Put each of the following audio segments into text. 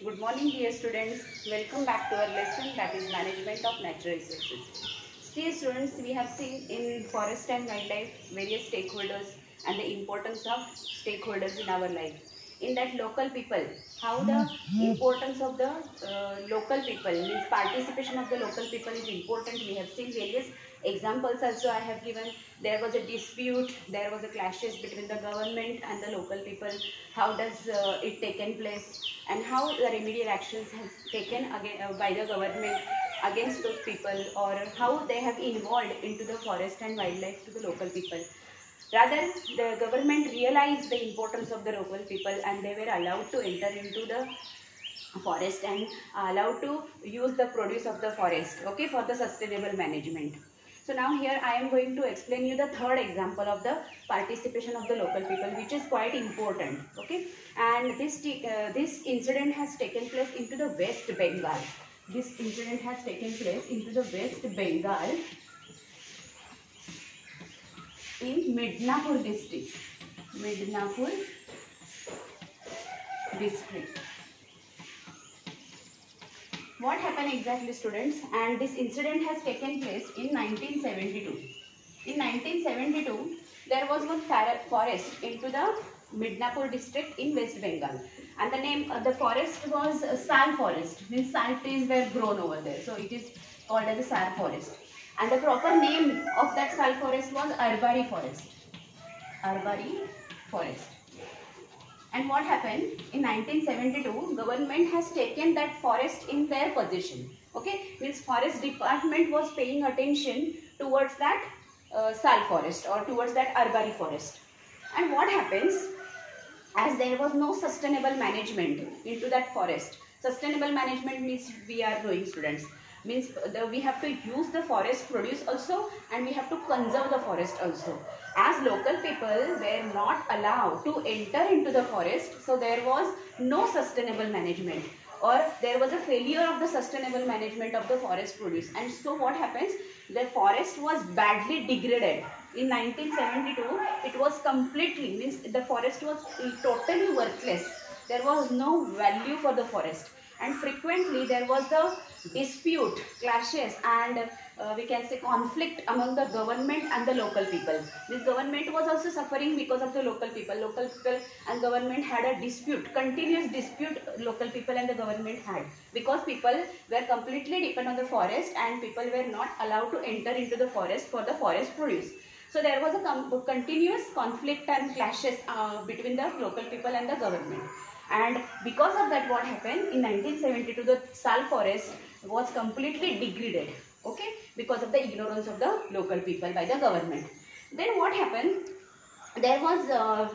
Good morning, dear students. Welcome back to our lesson, that is Management of Natural Resources. Dear students, we have seen in forest and wildlife various stakeholders and the importance of stakeholders in our life. In that, local people, how the importance of the local people, means participation of the local people is important. We have seen various examples also I have given. There was a dispute, there was a clashes between the government and the local people. How does it taken place, and how the remedial actions has taken again by the government against those people, or how they have involved into the forest and wildlife to the local people. Rather, the government realized the importance of the local people and they were allowed to enter into the forest and allowed to use the produce of the forest, okay, for the sustainable management. So now here I am going to explain you the third example of the participation of the local people, which is quite important, okay. And this incident has taken place into the West Bengal. This incident has taken place into the West Bengal in Midnapur district. Midnapur district. What happened exactly, students? And this incident has taken place in 1972. In 1972, there was one forest into the Midnapur district in West Bengal, and the name of the forest was Sal forest. Means sal trees were grown over there, so it is called as a Sal forest. And the proper name of that Sal forest was Arbari forest. Arbari forest. And what happened in 1972? Government has taken that forest in their possession. Okay, means forest department was paying attention towards that Sal forest or towards that Arbari forest. And what happens? As there was no sustainable management into that forest. Sustainable management means, we are knowing, students, means we have to use the forest produce also, and we have to conserve the forest also. As local people were not allowed to enter into the forest, so there was no sustainable management, or there was a failure of the sustainable management of the forest produce. And so what happens? The forest was badly degraded. In 1972, it was completely, means the forest was totally worthless. There was no value for the forest, and frequently there was the dispute, clashes, and we can say conflict among the government and the local people. This government was also suffering because of the local people. Local people and government had a dispute, continuous dispute local people and the government had, because people were completely dependent on the forest and people were not allowed to enter into the forest for the forest produce. So there was a continuous conflict and clashes between the local people and the government. And because of that, what happened in 1972, the Sal forest was completely degraded, okay, because of the ignorance of the local people by the government. Then what happened? There was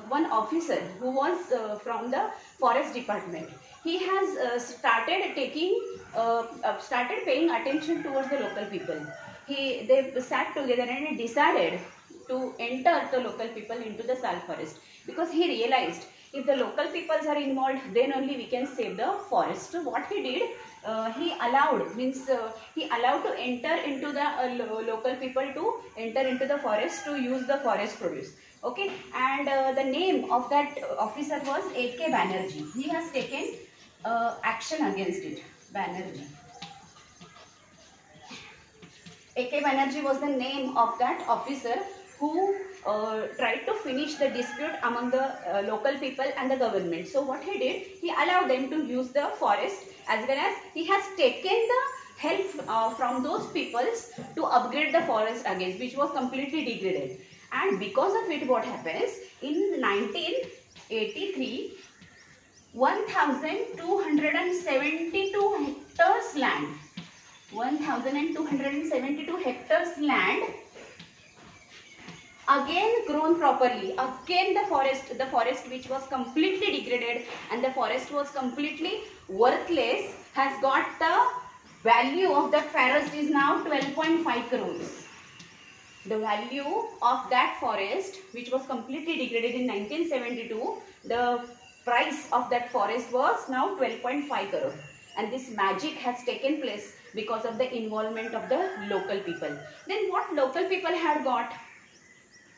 one officer who was from the forest department. He has started paying attention towards the local people. They sat together and decided to enter the local people into the Sal forest, because he realized if the local peoples are involved, then only we can save the forest. So what he did, he allowed to enter into the local people to enter into the forest to use the forest produce. Okay, and the name of that officer was A.K. Banerjee. He has taken action against it. Banerjee. A.K. Banerjee was the name of that officer who tried to finish the dispute among the local people and the government. So what he did, he allowed them to use the forest, as well as he has taken the help from those peoples to upgrade the forest again, which was completely degraded. And because of it, what happens, in 1983, 1,272 hectares land, 1,272 hectares land again grown properly. Again the forest which was completely degraded and the forest was completely worthless, has got the value of that forest is now 12.5 crores. The value of that forest which was completely degraded in 1972, the price of that forest was now 12.5 crores. And this magic has taken place because of the involvement of the local people. Then what local people had got?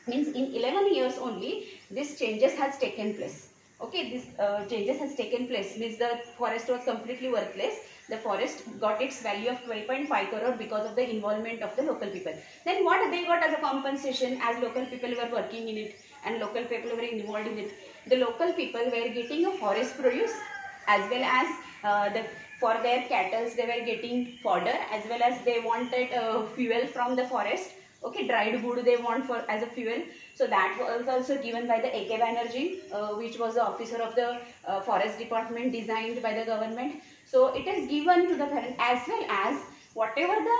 Means in 11 years only, this changes has taken place. Okay, this changes has taken place, means the forest was completely worthless. The forest got its value of 12.5 crore because of the involvement of the local people. Then what they got as a compensation, as local people were working in it and local people were involved in it, the local people were getting a forest produce, as well as for their cattle they were getting fodder, as well as they wanted fuel from the forest. Okay, dried wood they want for as a fuel. So that was also given by the A.K. Banerjee, which was the officer of the forest department, designed by the government. So it is given to the parent, as well as whatever the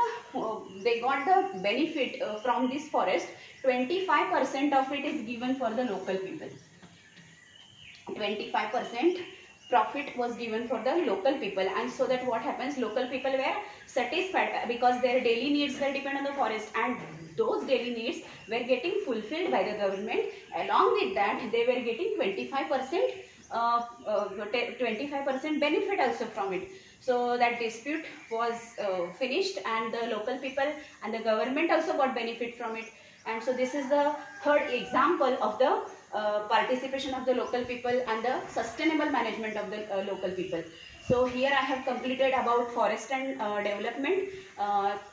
they got the benefit from this forest, 25% of it is given for the local people. 25% profit was given for the local people, and so that what happens, local people were satisfied because their daily needs were depend on the forest, and those daily needs were getting fulfilled by the government. Along with that, they were getting 25% 25% benefit also from it. So that dispute was finished, and the local people and the government also got benefit from it. And so this is the third example of the participation of the local people and the sustainable management of the local people. So here I have completed about forest and development.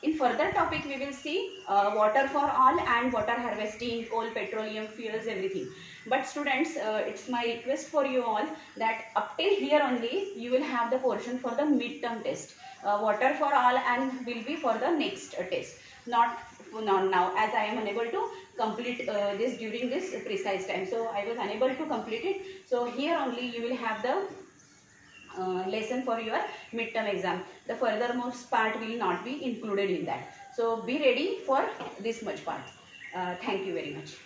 In further topic we will see water for all and water harvesting, coal, petroleum, fuels, everything. But students, it's my request for you all that up till here only you will have the portion for the midterm test. Water for all and will be for the next test. Not now, as I am unable to complete this during this precise time. So I was unable to complete it. So here only you will have the lesson for your midterm exam. The furthermost part will not be included in that. So be ready for this much part. Thank you very much.